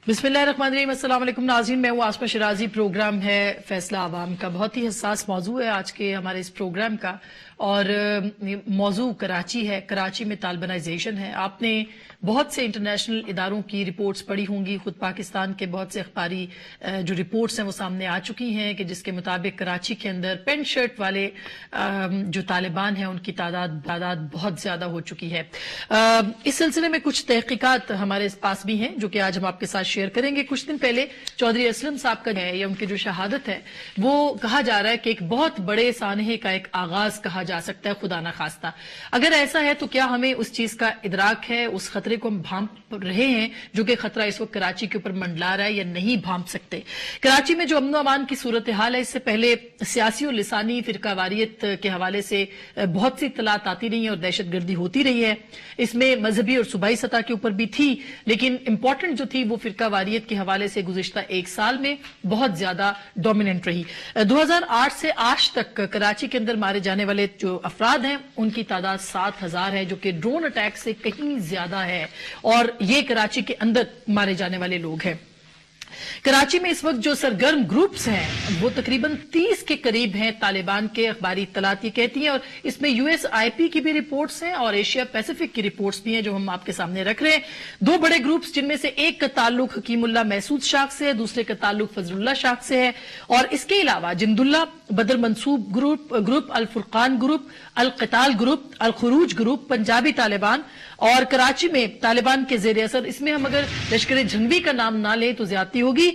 बिस्मिल्लाहिर्रहमानिर्रहीम। अस्सलाम वालेकुम नाज़रीन, मैं हूँ आसमा शिराजी। प्रोग्राम है फैसला आवाम का। बहुत ही हसास मौजू है आज के हमारे इस प्रोग्राम का, और मौजू कराची है। कराची में तालिबानाइजेशन है। आपने बहुत से इंटरनेशनल इदारों की रिपोर्ट्स पढ़ी होंगी, खुद पाकिस्तान के बहुत से अखबारी जो रिपोर्ट्स हैं वो सामने आ चुकी हैं कि जिसके मुताबिक कराची के अंदर पेंट शर्ट वाले जो तालिबान हैं उनकी तादाद बहुत ज्यादा हो चुकी है। इस सिलसिले में कुछ तहकीकात हमारे पास भी हैं जो कि आज हम आपके साथ शेयर करेंगे। कुछ दिन पहले चौधरी असलम साहब का है या उनकी जो शहादत है वो कहा जा रहा है कि एक बहुत बड़े सानहे का एक आगाज कहा जा सकता है, खुदा ना खास्ता। अगर ऐसा है तो क्या हमें उस चीज का इदराक है, उस खतरे को हम भांप रहे हैं जो कि खतरा इस वक्त कराची के ऊपर मंडला रहा है, या नहीं भांप सकते? कराची में जो अमन अमान की सूरत हाल है, इससे पहले सियासी और लिसानी फिरकावारियत के हवाले से बहुत सी इत्तलात आती रही है और दहशतगर्दी होती रही है। इसमें मजहबी और सूबाई सतह के ऊपर भी थी, लेकिन इंपॉर्टेंट जो थी वो फिरकावारियत के हवाले से गुज़िश्ता एक साल में बहुत ज्यादा डोमिनेंट रही। 2008 से आज तक कराची के अंदर मारे जाने वाले जो अफराद हैं उनकी तादाद 7000 है, जो कि ड्रोन अटैक से कहीं ज्यादा है, और ये कराची के अंदर मारे जाने वाले लोग हैं। कराची में इस वक्त जो सरगर्म ग्रुप्स हैं वो तकरीबन 30 के करीब हैं। तालिबान के अखबारी इत्तलात ये कहती हैं, और इसमें यूएसआईपी की भी रिपोर्ट्स हैं और एशिया पैसिफिक की रिपोर्ट्स भी हैं जो हम आपके सामने रख रहे हैं। दो बड़े ग्रुप्स, जिनमें से एक का ताल्लुक हकीमुल्लाह महसूद शाख से है, दूसरे का ताल्लुक फजलुल्लाह शाख से है। और इसके अलावा जिंदुल्लाह बदर मंसूब ग्रुप, अल फुरकान ग्रुप, अल क़िताल ग्रुप, अल खुरूज ग्रुप, पंजाबी तालिबान, और कराची में तालिबान के जेर असर, इसमें हम अगर लश्कर झंगवी का नाम ना लें तो ज्यादती होगी।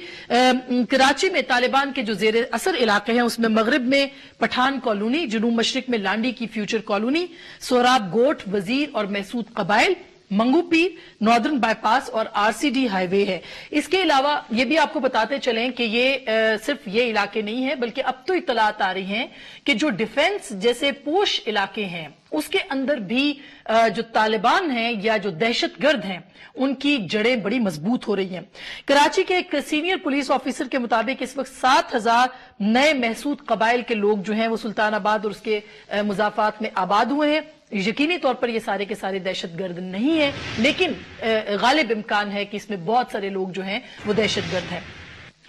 कराची में तालिबान के जो जेर असर इलाके हैं उसमें मगरिब में पठान कॉलोनी, जनूब मशरिक में लांडी की फ्यूचर कॉलोनी, सोराब गोट, वजीर और महसूद कबाइल, मंगू पीर, नॉर्दर्न बाईपास और आरसीडी हाईवे है। इसके अलावा ये भी आपको बताते चलें कि ये सिर्फ ये इलाके नहीं है, बल्कि अब तो इत्तलात आ रही हैं कि जो डिफेंस जैसे पोश इलाके हैं उसके अंदर भी जो तालिबान हैं या जो दहशतगर्द हैं उनकी जड़ें बड़ी मजबूत हो रही हैं। कराची के एक सीनियर पुलिस ऑफिसर के मुताबिक इस वक्त 7000 नए महसूद कबाइल के लोग जो हैं वो सुल्तानाबाद और उसके मुजाफात में आबाद हुए हैं। यकीनी तौर पर ये सारे के सारे दहशतगर्द नहीं है, लेकिन गालिब इम्कान है कि इसमें बहुत सारे लोग जो हैं वो दहशतगर्द हैं।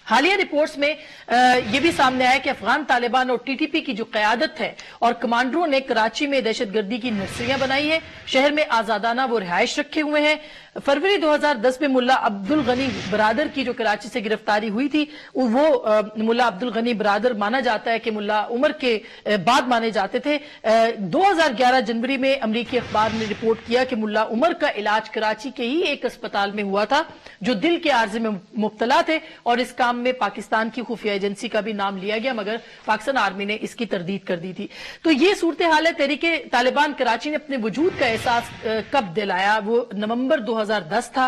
हालिया रिपोर्ट्स में यह भी सामने आया कि अफगान तालिबान और टीटीपी की जो क़यादत है और कमांडरों ने कराची में दहशतगर्दी की नर्सरियां बनाई हैं। शहर में आजादाना वो रिहाइश रखे हुए हैं। फरवरी 2010 में मुल्ला अब्दुल गनी बरादर की जो कराची से गिरफ्तारी हुई थी, वो मुल्ला अब्दुल गनी बरादर माना जाता है कि मुल्ला उमर के बाद माने जाते थे। 2011 जनवरी में अमरीकी अखबार ने रिपोर्ट किया कि मुल्ला उमर का इलाज कराची के ही एक अस्पताल में हुआ था जो दिल के आर्जे में मुब्तला थे, और इस काम में पाकिस्तान की खुफिया एजेंसी का भी नाम लिया गया, मगर पाकिस्तान आर्मी ने इसकी तरदीद कर दी थी। तो ये सूरत हाल है। तहरीके तालिबान कराची ने अपने वजूद का एहसास कब दिलाया? वो नवंबर 2010 था।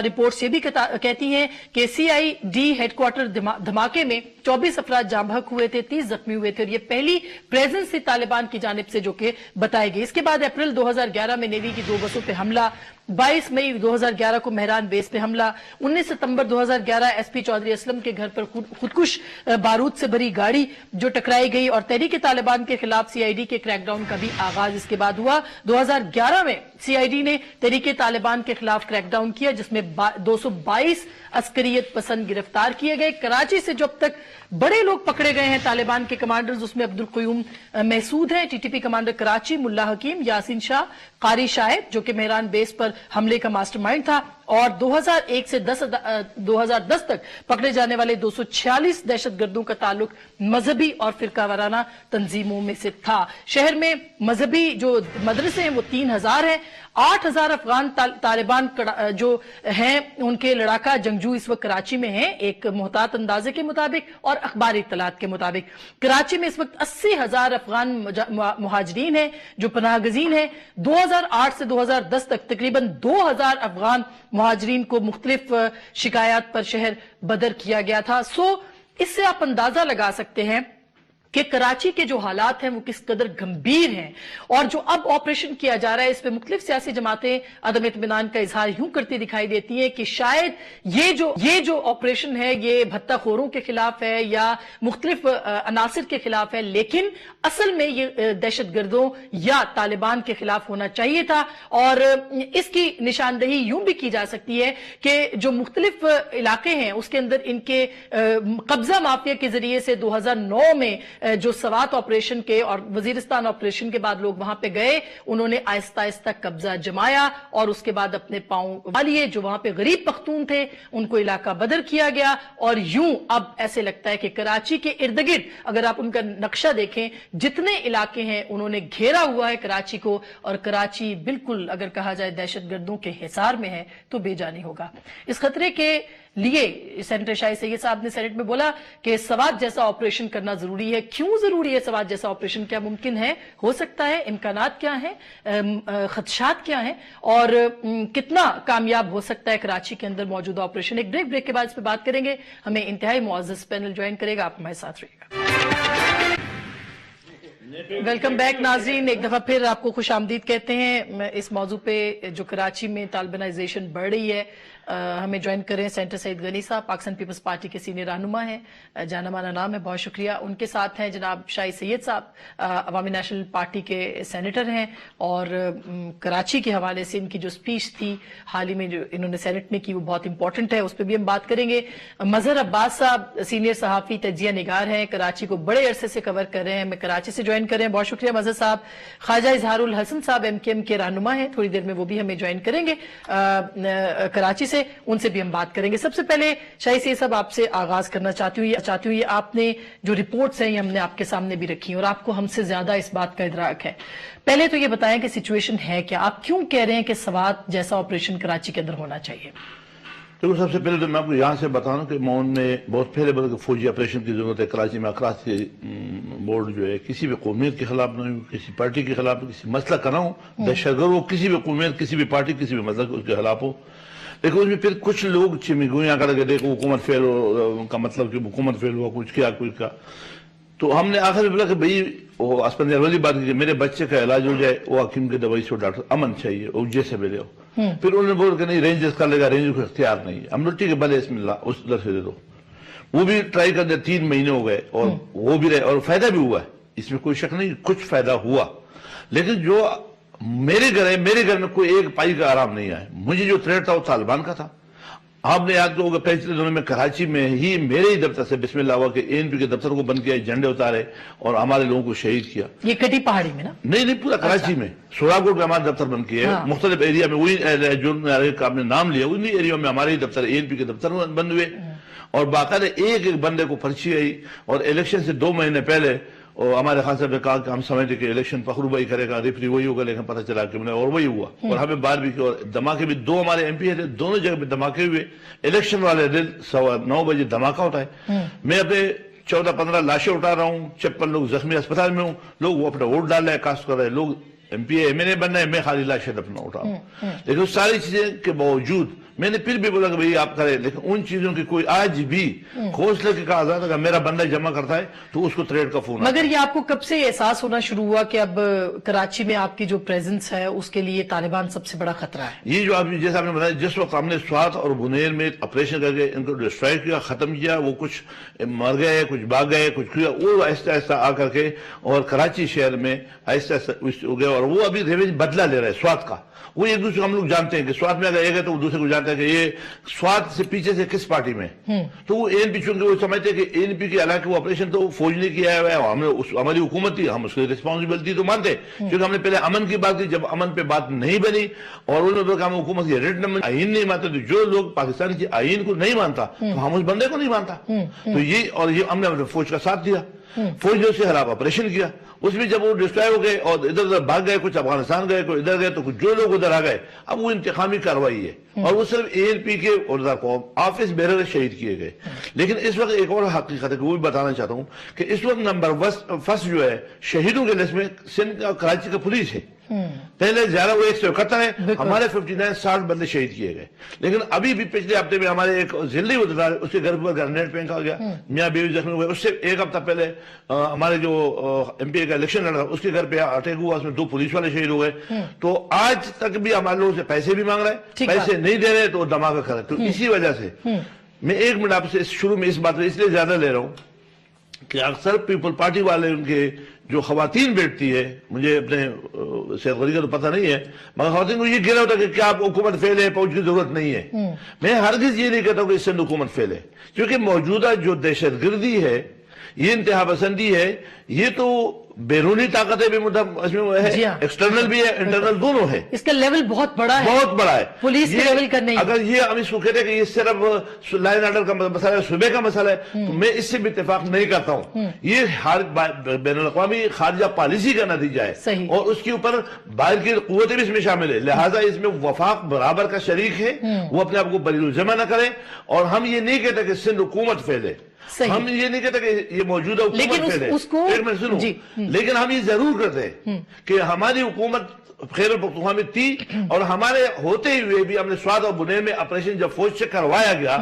रिपोर्ट्स ये भी कहती हैं कि सीआईडी हेडक्वार्टर धमाके में 24 अफराद जाँ बहक हुए थे, 30 जख्मी हुए थे, और ये पहली प्रेजेंस थी तालिबान की जानिब से जो कि बताई गई। इसके बाद अप्रैल 2011 में नेवी की 2 बसों पर हमला, 22 मई 2011 को मेहरान बेस पे हमला, 19 सितंबर 2011 एसपी चौधरी असलम के घर पर खुदकुश बारूद से भरी गाड़ी जो टकराई गई, और तहरीक तालिबान के खिलाफ सीआईडी के क्रैकडाउन का भी आगाज इसके बाद हुआ। 2011 में सीआईडी ने तहरीक तालिबान के खिलाफ क्रैकडाउन किया, जिसमें 222 अस्करियत पसंद गिरफ्तार किए गए। कराची से जो अब तक बड़े लोग पकड़े गए हैं तालिबान के कमांडर्स, उसमें अब्दुल क़य्यूम महसूद हैं, टीटीपी कमांडर कराची, मुल्ला हकीम, यासीन शाह, कारी शाहिब जो कि मेहरान बेस पर हमले का मास्टरमाइंड था, और 2001 से 2010 तक पकड़े जाने वाले 246 दहशतगर्दों का ताल्लुक मजहबी और फिरकावाराना तंजीमों में से था। शहर में मजहबी जो मदरसे हैं वो 3000 हैं। 8000 अफगान तालिबान जो हैं उनके लड़ाका जंगजू इस वक्त कराची में हैं, एक मोहतात अंदाजे के मुताबिक और अखबारी इत्तलात के मुताबिक। कराची में इस वक्त 80,000 अफगान मुहाजिरीन हैं जो पनाहगजीन हैं। 2008 से 2010 तक तकरीबन 2000 अफगान मुहाजिरीन को मुख्तलिफ शिकायत पर शहर बदर किया गया था। सो इससे आप अंदाजा लगा सकते हैं کہ کراچی کے جو حالات ہیں وہ کس قدر گمبھیر ہیں، اور جو اب آپریشن کیا جا رہا ہے اس پہ مختلف سیاسی جماعتیں عدم اطمینان کا اظہار یوں کرتی دکھائی دیتی ہیں کہ شاید یہ جو آپریشن ہے یہ بھتہ خوروں کے خلاف ہے یا مختلف عناصر کے خلاف ہے، لیکن اصل میں یہ دہشت گردوں یا طالبان کے خلاف ہونا چاہیے تھا۔ اور اس کی نشاندہی یوں بھی کی جا سکتی ہے کہ جو مختلف علاقے ہیں اس کے اندر ان کے قبضہ مافیا کے ذریعے سے 2009 میں جو سوات آپریشن کے اور وزیرستان آپریشن کے بعد لوگ وہاں پہ گئے، انہوں نے آہستہ آہستہ قبضہ جمایا اور اس کے بعد اپنے پاؤں لیے، جو وہاں پہ غریب پختون تھے ان کو علاقہ بدر کیا گیا، اور یوں اب ایسے لگتا ہے کہ کراچی کے ارد گرد اگر آپ ان کا نقشہ دیکھیں جتنے علاقے ہیں انہوں نے گھیرا ہوا ہے کراچی کو، اور کراچی بالکل اگر کہا جائے دہشت گردوں کے حصار میں ہے تو بے جانی ہوگا۔ اس خطرے کے لیے سینیٹر شاہی سید صاحب نے سینٹ میں بولا کہ سوات جیسا آپریشن کرنا ضروری ہے۔ کیوں ضروری ہے سوات جیسا آپریشن؟ کیا ممکن ہے، ہو سکتا ہے؟ امکانات کیا ہیں، خدشات کیا ہیں، اور کتنا کامیاب ہو سکتا ہے کراچی کے اندر موجودہ آپریشن؟ ایک بریک کے بعد اس پہ بات کریں گے۔ ہمیں انتہائی معزز پینل جوائن کرے گا، آپ ہمارے ساتھ رہیے گا۔ ویلکم بیک ناظرین، ایک دفعہ پھر آپ کو خوش آمدید کہتے ہیں اس موضوع پہ جو کراچی میں طالبانائزیشن بڑھ رہی ہے۔ ہمیں جوائن کریں سینٹر سعید غنی صاحب، پاکستان پیپلز پارٹی کے سینئر رہنما ہیں، جانا مانا نام ہے، بہت شکریہ۔ ان کے ساتھ ہیں جناب شاہی سید صاحب، عوامی نیشنل پارٹی کے سینیٹر ہیں، اور کراچی کے حوالے سے ان کی جو سپیچ تھی حال ہی میں جو انہوں نے سینٹ میں کی وہ بہت امپورٹنٹ ہے، اس پہ بھی ہم بات کریں گے۔ مظہر عباس صاحب سینئر صحافی، تجزیہ نگار ہیں، کراچی کو بڑے عرصے سے کور کر رہے ہیں، ہمیں کراچی سے جوائن کر رہے ہیں، بہت شکریہ مظہر صاحب۔ خواجہ اظہار الحسن صاحب ایم کیو ایم کے رہنما ہیں، تھوڑی دیر میں وہ بھی ہمیں جوائن کریں گے کراچی سے، ان سے بھی ہم بات کریں گے۔ سب سے پہلے شاہی سید صاحب آپ سے آغاز کرنا چاہتی ہوں، یہ آپ نے جو رپورٹس ہیں یہ ہم نے آپ کے سامنے بھی رکھی اور آپ کو ہم سے زیادہ اس بات کا ادراک ہے۔ پہلے تو یہ بتائیں کہ سچویشن ہے کیا، آپ کیوں کہہ رہے ہیں کہ سوات جیسا آپریشن کراچی کے اندر ہونا چاہیے؟ دیکھو، سب سے پہلے تو میں آپ کو یہاں سے بتاؤں کہ مون میں بہت پہلے بڑے فوجی آپریشن کی ضرورت ہے کراچی میں۔ کراچی بورڈ جو ہے کسی بھی قومیت کے خلاف نہ ہو، کسی پارٹی کے خلاف، کسی مسئلہ کا نہ ہو، دہشت گرد ہو، کسی بھی قومیت، کسی بھی پارٹی، کسی بھی مسئلہ اس کے خلاف ہو۔ لیکن اس میں پھر کچھ لوگ چمگویاں کر کے دیکھو حکومت فیل کا مطلب کہ حکومت فیل ہوا، کچھ کیا کچھ کا، تو ہم نے آخر میں بولا کہ بھئی وہ اسپندر والی بات کی کہ میرے بچے کا علاج ہو جائے، وہ حکیم کے دوائی سے ڈاکٹر امن چاہیے، وہ جیسے بھی لے ہو۔ پھر انہوں نے بولا کہ نہیں رینجز کر لے گا، رینجز کو اختیار نہیں ہے۔ ہم نے ٹھیک ہے بھلے اس میں اس در سے دے دو، وہ بھی ٹرائی کر دے، 3 مہینے ہو گئے اور وہ بھی رہے اور فائدہ بھی ہوا ہے، اس میں کوئی شک نہیں، کچھ فائدہ ہوا۔ لیکن جو میرے گھر میں کوئی ایک پائی کا آرام نہیں آیا۔ مجھے جو تھریٹ تھا وہ طالبان کا تھا۔ آپ نے یاد ہوگا پچھلے دنوں میں کراچی میں ہی میرے ہی دفتر سے بسم اللہ ہوا کہ ANP کے دفتر کو بند کیا، جھنڈے اتارے اور ہمارے لوگوں کو شہید کیا۔ یہ کٹی پہاڑی میں نا؟ نہیں، پورا کراچی میں سوراگوٹ میں ہمارا دفتر بند کیا ہے، مختلف ایریا میں، وہی جو آپ نے نام لیا انہی ایریا میں ہمارے ہی دفتر ANP کے دفتر بند ہوئے، اور باقاعدہ ایک بندے کو پرچی آئی، اور الیکشن سے 2 مہینے پہلے اور ہمارے خان صاحب نے کہا کہ ہم سمجھتے کہ الیکشن فخرو بھائی کرے گا، ریفری وہی ہوگا، لیکن پتہ چلا کہ اور وہی ہوا، اور ہمیں بار بھی کیا، اور دھماکے بھی 2 ہمارے MP تھے، دونوں جگہ پہ دھماکے ہوئے۔ الیکشن والے دن 9:15 بجے دھماکہ ہوتا ہے، میں اپنے 14-15 لاشیں اٹھا رہا ہوں، 56 لوگ زخمی اسپتال میں ہوں، لوگ وہ اپنا ووٹ ڈال رہے ہیں، کاسٹ کر رہے ہیں، لوگ MP MLA بن رہے ہیں، میں خالی لاشیں اپنا اٹھا رہا ہوں۔ لیکن اس ساری چیزیں کے باوجود میں نے پھر بھی بولا کہ بھئی آپ کریں، لیکن ان چیزوں کی کوئی آج بھی حوصلے کے کہا آزاد، اگر میرا بندہ جمع کرتا ہے تو اس کو تھریٹ کا فون۔ مگر یہ آپ کو کب سے احساس ہونا شروع ہوا کہ اب کراچی میں آپ کی جو پریزنس ہے اس کے لیے طالبان سب سے بڑا خطرہ ہے؟ یہ جو آپ جیسا آپ نے بتایا، جس وقت ہم نے سوات اور بنیر میں آپریشن کر کے ان کو ڈسٹرائے کیا، ختم کیا، وہ کچھ مر گئے، کچھ بھاگ گئے، کچھ کیا، وہ آہستہ آہستہ آ کر کے اور کراچی شہر میں آہستہ آہستہ ہو گیا، اور وہ ابھی ریونج بدلہ لے رہا ہے سوات کا۔ وہ ایک دوسرے کو ہم لوگ جانتے ہیں کہ سوات میں اگر ایک ہے تو وہ دوسرے کو جانتے ہیں کہ یہ سوات سے پیچھے سے کس پارٹی میں، تو وہ ANP چونکہ وہ سمجھتے ہیں کہ ANP کے علاقے وہ آپریشن تو فوج نے کیا ہے، ہم نے ہماری حکومت تھی، ہم اس کی ریسپانسبلٹی تو مانتے، کیونکہ ہم نے پہلے امن کی بات کی، جب امن پہ بات نہیں بنی اور انہوں نے کہا ہم حکومت کی ریٹ نمبر آئین نہیں مانتے، تو جو لوگ پاکستان کی آئین کو نہیں مانتا تو ہم اس بندے کو نہیں مانتا، تو یہ اور یہ ہم نے فوج کا ساتھ دیا، فوج نے اس کے خلاف آپریشن کیا، اس میں جب وہ ڈسٹرائے ہو گئے اور ادھر ادھر بھاگ گئے، کچھ افغانستان گئے، کوئی ادھر گئے، تو کچھ جو لوگ ادھر آ گئے، اب وہ انتقامی کارروائی ہے، اور وہ صرف ANP کے آفس بیرر شہید کیے گئے۔ لیکن اس وقت ایک اور حقیقت ہے کہ وہ بھی بتانا چاہتا ہوں کہ اس وقت نمبر 1 جو ہے شہیدوں کے لسٹ میں سندھ اور کراچی کا پولیس ہے، پہلے زیادہ وہ 171 ہے، ہمارے 59 60 بندے شہید کیے گئے. لیکن ابھی بھی پچھلے ہفتے میں ہمارے ایک ضلعی وزرا اس کے گھر پر گرنیڈ پھینکا گیا، میاں بیوی زخمی ہوئے. اس سے ایک ہفتہ پہلے ہمارے جو ایم پی کا الیکشن لڑا اس کے گھر پہ اٹیک ہوا، اس میں 2 پولیس والے شہید ہو گئے. تو آج تک بھی ہمارے لوگوں سے پیسے بھی مانگ رہے ہیں، پیسے نہیں دے رہے تو دھماکہ کر رہے. تو اسی وجہ سے میں 1 منٹ آپ سے شروع میں اس بات کو اس لیے زیادہ لے رہا ہوں کہ اکثر پیپل پارٹی والے ان کے جو خواتین بیٹھتی ہے، مجھے اپنے سید غنی کا تو پتہ نہیں ہے، مگر خواتین کو یہ گرا ہوتا ہے کہ کیا آپ حکومت فیل ہے، فوج کی ضرورت نہیں ہے. میں ہرگز یہ نہیں کہتا ہوں کہ اس سے حکومت فیل ہے، کیونکہ موجودہ جو دہشت گردی ہے، یہ انتہا پسندی ہے، یہ تو بیرونی طاقتیں بھی اس میں ہے، ایکسٹرنل بھی ہے، انٹرنل دونوں ہے. اس کا لیول بہت بڑا ہے، بہت بڑا ہے. پولیس کے لیول کا نہیں. اگر یہ ہم اس کو کہتے ہیں کہ یہ صرف لائن آرڈر کا مسئلہ ہے، صوبے کا مسئلہ ہے، تو میں اس سے بھی اتفاق نہیں کرتا ہوں. یہ بین الاقوامی خارجہ پالیسی کا نتیجہ ہے، اور اس کے اوپر باہر کی قوتیں بھی اس میں شامل ہے. لہٰذا اس میں وفاق برابر کا شریک ہے، وہ اپنے آپ کو بریل الذمہ نہ کرے. اور ہم یہ نہیں کہتے کہ سندھ حکومت فیل ہے، ہم یہ نہیں کہتے کہ یہ موجودہ حکومت فیل ہے. ایک منٹ سنو. لیکن ہم یہ ضرور کرتے ہیں کہ ہماری حکومت خیبر پختونخوا میں تھی، اور ہمارے ہوتے ہوئے بھی ہم نے سوات اور بنیر میں آپریشن جب فوج سے کروایا گیا،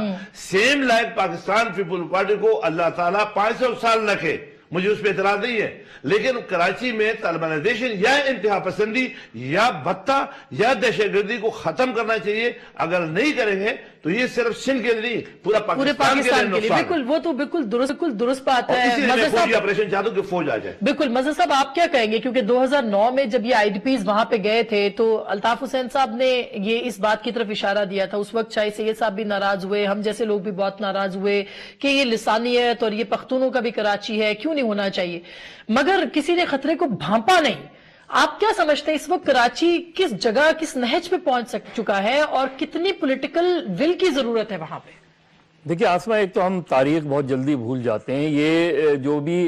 same like Pakistan people party کو اللہ تعالیٰ 500 سال رکھے، مجھے اس پہ اعتراض نہیں ہے. لیکن کراچی میں طالبانائزیشن یا انتہا پسندی یا بھتہ یا دہشت گردی کو ختم کرنا چاہیے. اگر نہیں کریں گے تو یہ صرف سندھ کے لیے نہیں، پورا پاکستان کے لیے. بالکل، وہ تو بالکل درست بات ہے. آپریشن چاہتا ہوں کہ فوج آ جائے. بالکل. مظہر صاحب آپ کیا کہیں گے؟ کیونکہ 2009 میں جب یہ آئی ڈی پیز وہاں پہ گئے تھے تو الطاف حسین صاحب نے یہ اس بات کی طرف اشارہ دیا تھا. اس وقت شاہد سید صاحب بھی ناراض ہوئے، ہم جیسے لوگ بھی بہت ناراض ہوئے کہ یہ لسانیت اور یہ پختونوں کا بھی کراچی ہے، کیوں نہیں ہونا چاہیے. مگر کسی نے خطرے کو بھانپا نہیں. آپ کیا سمجھتے ہیں اس وقت کراچی کس جگہ، کس نہج پہ پہنچ چکا ہے، اور کتنی پولیٹیکل ول کی ضرورت ہے وہاں پہ؟ دیکھیں آسمہ، ایک تو ہم تاریخ بہت جلدی بھول جاتے ہیں. یہ جو بھی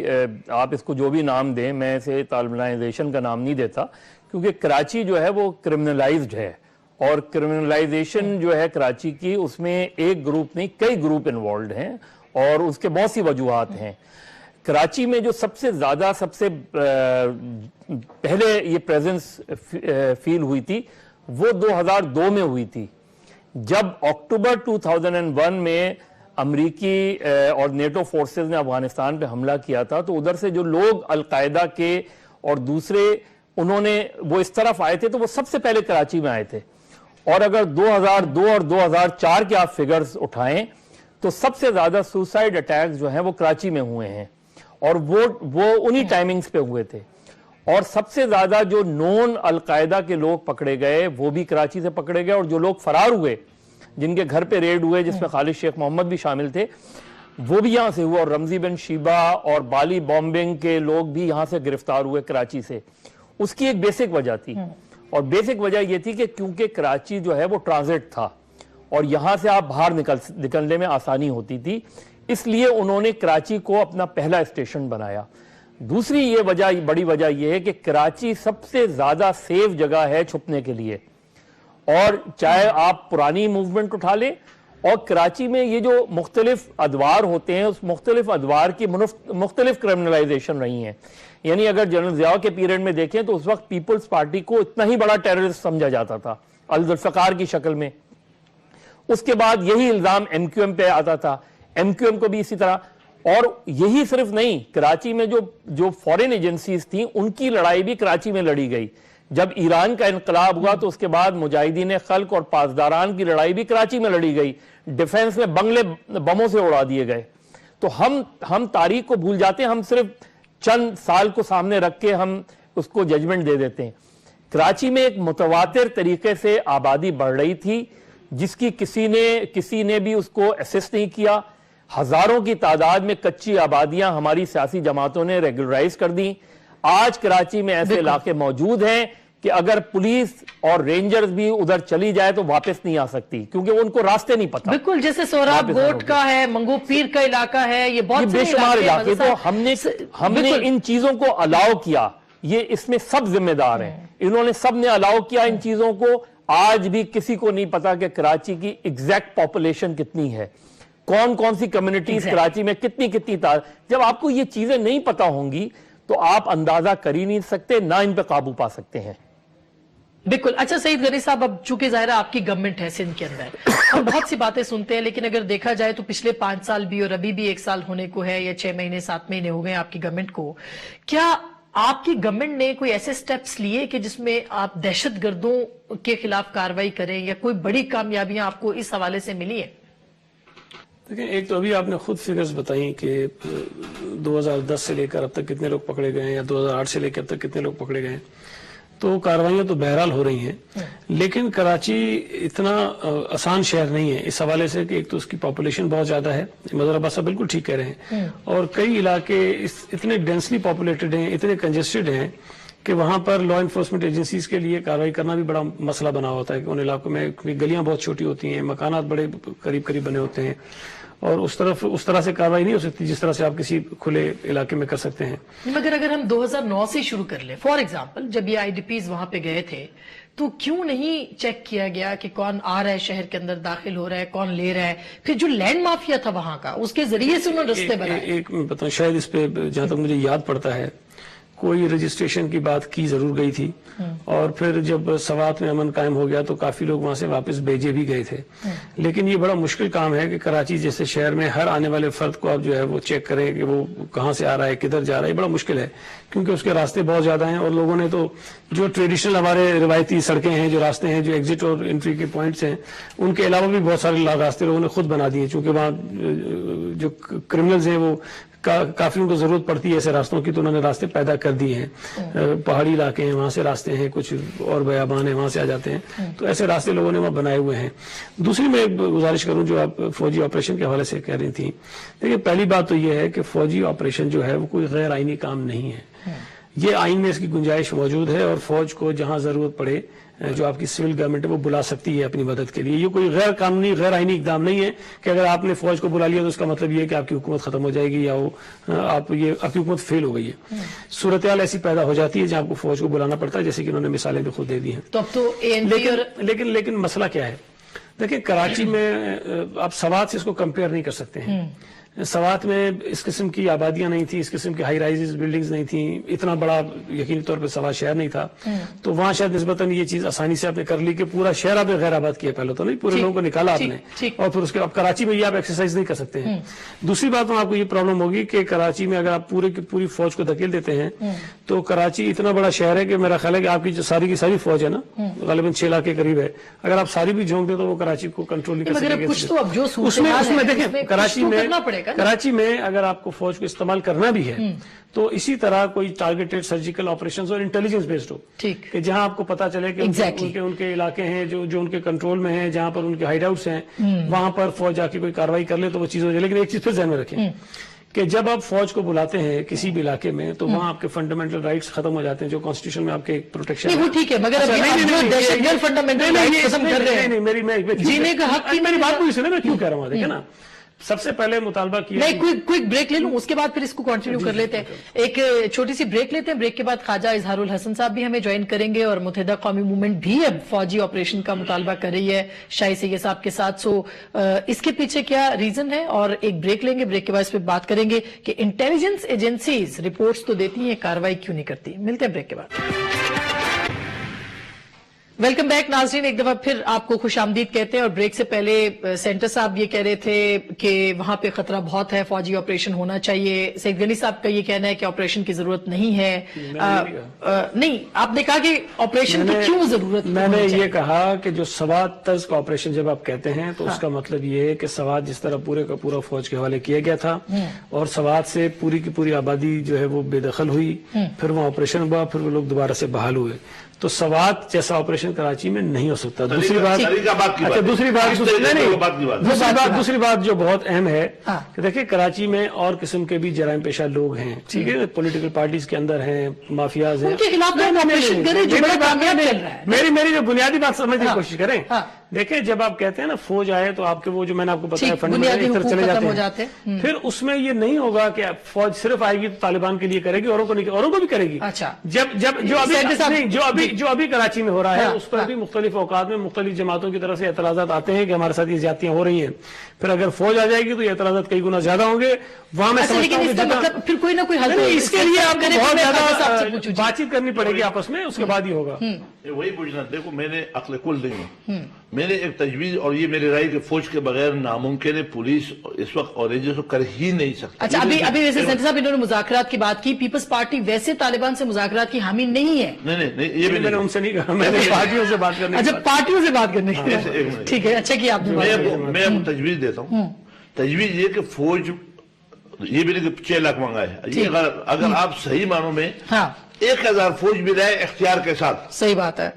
آپ اس کو جو بھی نام دیں، میں اسے طالبانائزیشن کا نام نہیں دیتا، کیونکہ کراچی جو ہے وہ کرمنلائزڈ ہے، اور کرمنلائزیشن جو ہے کراچی کی، اس میں ایک گروپ نہیں کئی گروپ انوالوڈ ہیں، اور اس کے بہت سی وجوہات ہیں. کراچی میں جو سب سے زیادہ سب سے پہلے یہ پریزنس فیل ہوئی تھی وہ 2002 میں ہوئی تھی، جب اکتوبر 2001 میں امریکی اور نیٹو فورسز نے افغانستان پہ حملہ کیا تھا. تو ادھر سے جو لوگ القاعدہ کے اور دوسرے انہوں نے وہ اس طرف آئے تھے، تو وہ سب سے پہلے کراچی میں آئے تھے. اور اگر 2002 اور 2004 کے آپ فگرز اٹھائیں تو سب سے زیادہ سوسائڈ اٹیکس جو ہیں وہ کراچی میں ہوئے ہیں، اور وہ انہی ٹائمنگز پہ ہوئے تھے. اور سب سے زیادہ جو نون القاعدہ کے لوگ پکڑے گئے وہ بھی کراچی سے پکڑے گئے، اور جو لوگ فرار ہوئے جن کے گھر پہ ریڈ ہوئے، جس میں خالد شیخ محمد بھی شامل تھے، وہ بھی یہاں سے ہوئے. اور رمزی بن شیبہ اور بالی بامبنگ کے لوگ بھی یہاں سے گرفتار ہوئے کراچی سے. اس کی ایک بیسک وجہ تھی، اور بیسک وجہ یہ تھی کہ کیونکہ کراچی جو ہے وہ ٹرانزٹ تھا، اور یہاں سے آپ باہر نکلنے میں آسانی ہوتی تھی، اس لیے انہوں نے کراچی کو اپنا پہلا اسٹیشن بنایا. دوسری یہ وجہ، بڑی وجہ یہ ہے کہ کراچی سب سے زیادہ سیف جگہ ہے چھپنے کے لیے. اور چاہے آپ پرانی موومنٹ اٹھا لیں، اور کراچی میں یہ جو مختلف ادوار ہوتے ہیں، اس مختلف ادوار کی مختلف کرمنلائزیشن رہی ہیں. یعنی اگر جنرل ضیاء کے پیریڈ میں دیکھیں تو اس وقت پیپلز پارٹی کو اتنا ہی بڑا ٹیررسٹ سمجھا جاتا تھا الذوالفقار کی شکل میں. اس کے بعد یہی الزام ایم کیو ایم پہ آتا تھا، ایم کیو ایم کو بھی اسی طرح. اور یہی صرف نہیں، کراچی میں جو فورن ایجنسیز تھیں ان کی لڑائی بھی کراچی میں لڑی گئی. جب ایران کا انقلاب ہوا تو اس کے بعد مجاہدین خلق اور پاسداران کی لڑائی بھی کراچی میں لڑی گئی. ڈیفنس میں بنگلے بموں سے اڑا دیے گئے. تو ہم تاریخ کو بھول جاتے ہیں، ہم صرف چند سال کو سامنے رکھ کے ہم اس کو ججمنٹ دے دیتے ہیں. کراچی میں ایک متواتر طریقے سے آبادی بڑھ رہی تھی، جس کی کسی نے بھی اس کو اسسٹ نہیں کیا. ہزاروں کی تعداد میں کچی آبادیاں ہماری سیاسی جماعتوں نے ریگولرائز کر دیں. آج کراچی میں ایسے علاقے موجود ہیں کہ اگر پولیس اور رینجرز بھی ادھر چلی جائے تو واپس نہیں آ سکتی، کیونکہ وہ ان کو راستے نہیں پتہ. بالکل، جیسے سوراب گوٹ کا ہے، منگو پیر کا علاقہ ہے، یہ بہت بے شمار علاقے. تو ہم نے ان چیزوں کو الاؤ کیا. یہ اس میں سب ذمہ دار ہیں، انہوں نے سب نے الاؤ کیا ان چیزوں کو. آج بھی کسی کو نہیں پتا کہ کراچی کی ایگزیکٹ پاپولیشن کتنی ہے، کون سی کمیونٹیز کراچی میں کتنی جب آپ کو یہ چیزیں نہیں پتا ہوں گی تو آپ اندازہ کر ہی نہیں سکتے، نہ ان پہ قابو پا سکتے ہیں. बिल्कुल। अच्छा सईद गनी साहब, अब चूंकि ज़ाहिर है आपकी गवर्नमेंट है सिंध के अंदर, हम बहुत सी बातें सुनते हैं, लेकिन अगर देखा जाए तो पिछले 5 साल भी और अभी भी 1 साल होने को है, या 6 महीने 7 महीने हो गए आपकी गवर्नमेंट को, क्या आपकी गवर्नमेंट ने कोई ऐसे स्टेप्स लिए कि जिसमें आप दहशतगर्दों के खिलाफ कार्रवाई करें, या कोई बड़ी कामयाबियां आपको इस हवाले से मिली है? देखिए, एक तो अभी आपने खुद फिगर्स बताई कि 2010 से लेकर अब तक कितने लोग पकड़े गए हैं, या 2008 से लेकर अब तक कितने लोग पकड़े गए हैं, तो कार्रवाइयां तो बहरहाल हो रही हैं। लेकिन कराची इतना आसान शहर नहीं है इस हवाले से कि एक तो उसकी पॉपुलेशन बहुत ज्यादा है, मजहर अब्बास साहब बिल्कुल ठीक कह रहे हैं, और कई इलाके इतने डेंसली पॉपुलेटेड हैं, इतने कंजेस्टेड हैं कि वहां पर लॉ इन्फोर्समेंट एजेंसीज के लिए कार्रवाई करना भी बड़ा मसला बना होता है कि उन इलाकों में गलियां बहुत छोटी होती हैं, मकानात बड़े करीब करीब बने होते हैं, और उस तरह से कार्रवाई नहीं हो सकती जिस तरह से आप किसी खुले इलाके में कर सकते हैं। मगर अगर हम 2009 से शुरू कर लें, फॉर एग्जांपल, जब ये आईडीपीज वहां पे गए थे, तो क्यों नहीं चेक किया गया कि कौन आ रहा है शहर के अंदर, दाखिल हो रहा है, कौन ले रहा है? फिर जो लैंड माफिया था वहां का, उसके जरिए से उन्होंने रस्ते बनाए। एक बताऊं, शायद इस पे जहां तक मुझे याद पड़ता है, कोई रजिस्ट्रेशन की बात की जरूर गई थी, और फिर जब सवात में अमन कायम हो गया तो काफी लोग वहां से वापस भेजे भी गए थे। लेकिन ये बड़ा मुश्किल काम है कि कराची जैसे शहर में हर आने वाले फर्द को आप जो है वो चेक करें कि वो कहाँ से आ रहा है, किधर जा रहा है। ये बड़ा मुश्किल है क्योंकि उसके रास्ते बहुत ज्यादा हैं, और लोगों ने तो जो ट्रेडिशनल हमारे रिवायती सड़कें हैं, जो रास्ते हैं, जो एग्जिट और एंट्री के पॉइंट्स हैं, उनके अलावा भी बहुत सारे रास्ते लोगों ने खुद बना दिए, चूंकि वहाँ जो क्रिमिनल्स हैं वो काफी उनको जरूरत पड़ती है ऐसे रास्तों की, तो उन्होंने रास्ते पैदा कर दिए हैं। पहाड़ी इलाके हैं, वहां से रास्ते हैं, कुछ और बयाबान है, वहां से आ जाते हैं, तो ऐसे रास्ते लोगों ने वहां बनाए हुए हैं। दूसरी मैं एक गुजारिश करूं, जो आप फौजी ऑपरेशन के हवाले से कह रही थी, देखिए पहली बात तो ये है कि फौजी ऑपरेशन जो है वो कोई गैर आईनी काम नहीं है। ये आइन में इसकी गुंजाइश मौजूद है, और फौज को जहां जरूरत पड़े जो आपकी सिविल गवर्नमेंट है वो बुला सकती है अपनी मदद के लिए। ये कोई गैर कानूनी गैर आईनी इकदाम नहीं है कि अगर आपने फौज को बुला लिया तो उसका मतलब ये है कि आपकी हुकूमत खत्म हो जाएगी, या वो आपकी हुकूमत फेल हो गई है। सूरत हाल ऐसी पैदा हो जाती है जहां आपको फौज को बुलाना पड़ता है, जैसे कि उन्होंने मिसालें भी खुद दे दी हैं। तो अब तो लेकिन मसला क्या है, देखिए कराची में आप सवात से इसको कंपेयर नहीं कर सकते हैं। सवात में इस किस्म की आबादियां नहीं थी, इस किस्म की हाई राइजेस बिल्डिंग्स नहीं थी, इतना बड़ा यकीनी तौर पे सवात शहर नहीं था, तो वहां शायद निस्बतन ये चीज आसानी से आपने कर ली कि पूरा शहर आपने गैर आबाद किया। पहले तो नहीं, पूरे लोगों को निकाला आपने, और फिर उसके अब कराची में ये आप एक्सरसाइज नहीं कर सकते हैं। दूसरी बात में आपको ये प्रॉब्लम होगी कि कराची में अगर आप पूरे की पूरी फौज को धकेल देते हैं, तो कराची इतना बड़ा शहर है कि मेरा ख्याल है कि आपकी जो सारी की सारी फौज है ना, गालिबन 6 लाख के करीब है, अगर आप सारी भी झोंक दे तो वो कराची को कंट्रोल नहीं कर सकेंगे। उसमें देखें, कराची में अगर आपको फौज को इस्तेमाल करना भी है तो इसी तरह कोई टारगेटेड सर्जिकल ऑपरेशंस और इंटेलिजेंस बेस्ड हो, ठीक, कि जहां आपको पता चले कि उनके इलाके हैं जो उनके कंट्रोल में हैं, जहां पर उनके हाइडआउट्स हैं, वहां पर फौज जाके कोई कार्रवाई कर ले तो वो चीज हो जाए। लेकिन एक चीज फिर ध्यान में रखें कि जब आप फौज को बुलाते हैं किसी भी इलाके में, तो वहां आपके फंडामेंटल राइट्स खत्म हो जाते हैं, जो कॉन्स्टिट्यूशन में आपके प्रोटेक्शन है। वो ठीक है, मगर फंडामेंटल राइट्स खत्म कर रहे हैं, मेरी जीने का हक की मेरी बात को सुने, मैं क्यों कह रहा हूँ, देखिए ना, सबसे पहले मुतालबा किया। नहीं, क्विक ब्रेक ले लूं, उसके बाद फिर इसको कंटिन्यू कर लेते हैं। एक छोटी सी ब्रेक लेते हैं, ब्रेक के बाद ख्वाजा इजहारुल हसन साहब भी हमें ज्वाइन करेंगे, और मुत्तहिदा कौमी मूवमेंट भी अब फौजी ऑपरेशन का मुतालबा कर रही है शाही सैयद साहब के साथ। सो इसके पीछे क्या रीजन है, और एक ब्रेक लेंगे, ब्रेक के बाद इस पर बात करेंगे कि इंटेलिजेंस एजेंसीज रिपोर्ट्स तो देती हैं, कार्रवाई क्यों नहीं करती। मिलते हैं ब्रेक के बाद। वेलकम बैक नाज़रीन, एक दफा फिर आपको खुशामदीद कहते हैं। और ब्रेक से पहले सेंटर साहब ये कह रहे थे कि वहां पे खतरा बहुत है, फौजी ऑपरेशन होना चाहिए। सईद गनी साहब का ये कहना है कि ऑपरेशन की जरूरत नहीं है। नहीं, आपने कहा कि ऑपरेशन की क्यों जरूरत? मैंने ये कहा कि जो सवात तर्ज का ऑपरेशन जब आप कहते हैं तो उसका मतलब ये है कि सवात जिस तरह पूरे का पूरा फौज के हवाले किया गया था, और सवात से पूरी की पूरी आबादी जो है वो बेदखल हुई, फिर वहां ऑपरेशन हुआ, फिर वो लोग दोबारा से बहाल हुए, तो सवात जैसा ऑपरेशन कराची में नहीं हो सकता। दूसरी बात जो बहुत अहम है कि देखिए कराची में और किस्म के भी जराइम पेशा लोग हैं, ठीक है, पॉलिटिकल पार्टीज के अंदर हैं, माफियाज हैं, उनके खिलाफ ऑपरेशन करें जो बड़ा कामयाब चल रहा है। मेरी जो बुनियादी बात समझने की कोशिश करें, دیکھیں جب آپ کہتے ہیں نا فوج آئے تو آپ کے وہ جو میں نے آپ کو بتایا ٹھیک، فنڈامنٹل بنیادی ایک طرف حقوق چلے ختم ہو جاتے جاتے ہیں. پھر اس میں یہ نہیں ہوگا کہ فوج صرف آئے گی تو طالبان کے لیے کرے گی، اوروں کو نہیں، اوروں کو بھی کرے گی. اچھا. جب جو ابھی کراچی میں ہو رہا ہے اس پر بھی مختلف اوقات میں مختلف جماعتوں کی طرف سے اعتراضات آتے ہیں کہ ہمارے ساتھ یہ زیادتیاں ہو رہی ہیں. پھر اگر فوج آ جائے گی تو یہ اعتراضات کئی گنا زیادہ ہوں گے. وہاں میں سمجھتا ہوں کہ مطلب پھر کوئی نہ کوئی حل اس کے لیے آپ کو بہت زیادہ بات چیت کرنی پڑے گی آپس میں، اس کے بعد ہی ہوگا. وہی پوچھنا، دیکھو میں نے عقل کل نہیں ہوں، میں نے ایک تجویز اور یہ میری رائے کہ فوج کے بغیر ناممکن ہے، پولیس اس وقت اوریجنس کو کر ہی نہیں سکتی. اچھا، ابھی ویسے سینٹر صاحب انہوں نے مذاکرات کی بات کی، پیپلز پارٹی ویسے طالبان سے مذاکرات کی حامی نہیں ہے. نہیں یہ بھی میں نے ان سے نہیں کہا، میں نے پارٹیوں سے بات کرنے. اچھا، پارٹیوں سے بات کرنے کی، ٹھیک ہے، اچھا کیا آپ نے. میں آپ کو تجویز دیتا ہوں. تجویز یہ کہ فوج یہ بھی نہیں کہ 6 لاکھ منگائے، یہ اگر آپ صحیح معنوں میں 1000 فوج بھی رہے اختیار کے ساتھ، صحیح بات ہے،